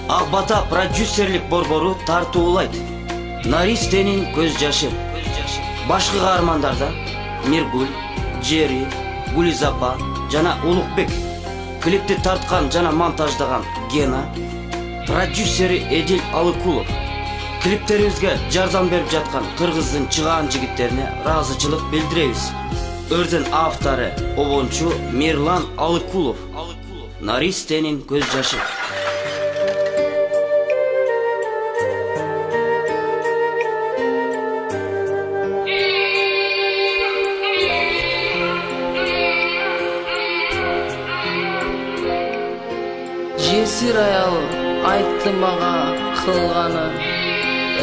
Ак Бата продюсерлик борбору тартуулайт. Наристенин көз жашы. Башкы каармандарда Миргүл, Жери, Гулизапа жана Улукбек. Клипти тарткан жана монтаждаган Гена. Продюсери Эдил Алыкулов. Клиптерибизге жардам берип жаткан кыргыздын чыгаан жигиттерине ыраазычылык билдиребиз. Өрдөн автору обончу Мирлан Алыкулов. Наристенин көз жашы. Жесир аял айтты мага кылганын,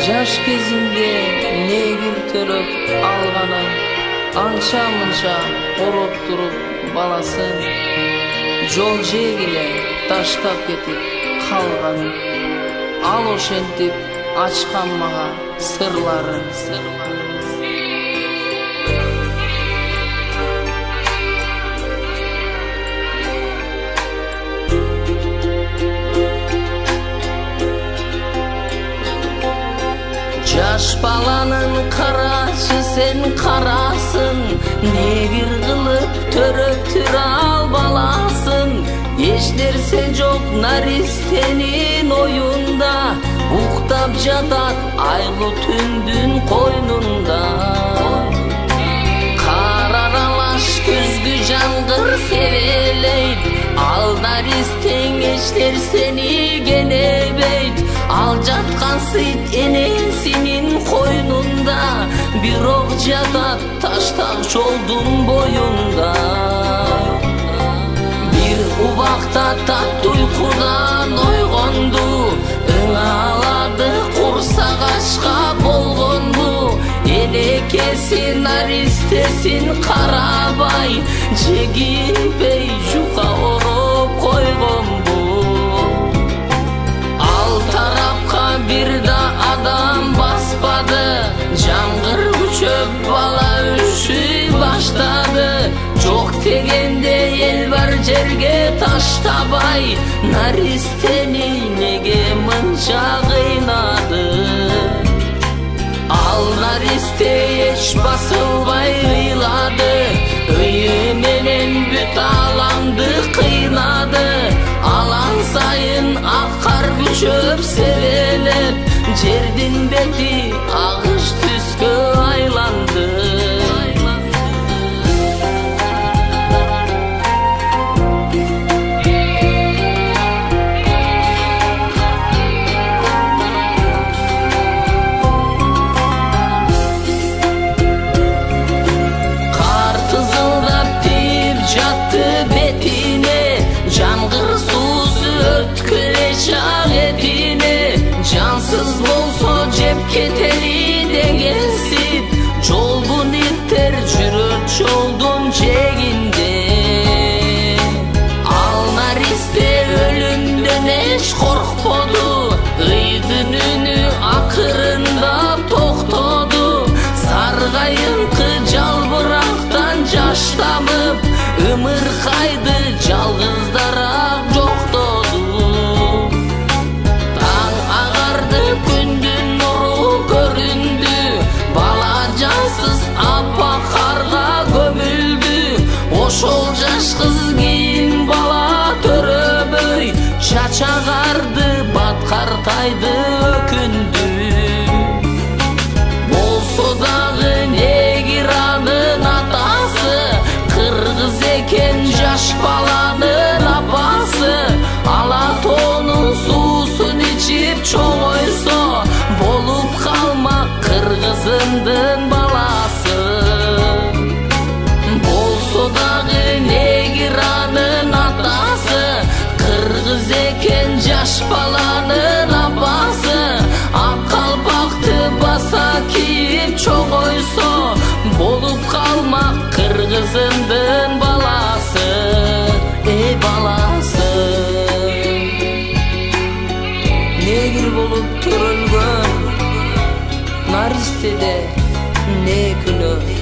жаш кезинде негил төрөп алганын, анча-мынча ороп туруп баласын жол жегиле таштап кетип калганын, ал ошентип ачкан мага сырларын. Жаш баланын карачы сен карасын, негир кылып төрөп тура ал баласын. Эч нерсе жок Наристенин оюнда, уктап жатат айлы түндүн койнунда. Кар аралаш күзгү жангыр себелейт, ал Наристен эч нерсени кенебейт. Ал жаткан сыйт энесинин койнунда, бирок жатат таштак жолдун боюнда. Бир убакта таттуу уйкудан ойгонду, ыңалады курсак ачка болгонду. Энекеси Наристесин карабай, жегинбей жука ороп койгонбу. Бир да адам баспады, жамгыр күчөп бала үшүй баштады. Жок дегенде эл бар жерге таштабай, Наристени неге мынча кыйнады? Ал Наристе эч басылбай ыйлады, ыйы менен бүт аламды кыйнады. Алан сайын аккар күчөп себелеп, жердин бети агыш түскө айланды. Кар тызылдап тип жатты бетине, жамгыр суусу өткүлө чак этине. Жансыз болсо жеп кетели дегенсип, жолдун иттер жүрөт жолдун жегинде. Ал Наристе өлүмдөн эч коркподу, ыйдын үнү акырында токтоду. Саргайыңкы жалбырактан жаш тамып, ымыркайды жалгыздараак жоктоду. Таң агарды, күндүн нуру көрүндү, бала жансыз апа карга көмүлдү. Ошол жаш кыз кийин бала төрөбөй, чачагарды баткартайды өкүндү. Болсо дагы негир анын атасы, кыргыз экен жаш баланын апасы. Ала тоонун суусун ичип чоңойсо, болуп калмак кыргызымдын баласы. Болсо дагы негир анын атасы, кыргыз экен жаш баланын апасы. Ак калпакты баса кийип чоңойсо, болуп калмак кыргызымдын баласы. Баласы негир болуп төрөлгөн Наристеде не күнөө?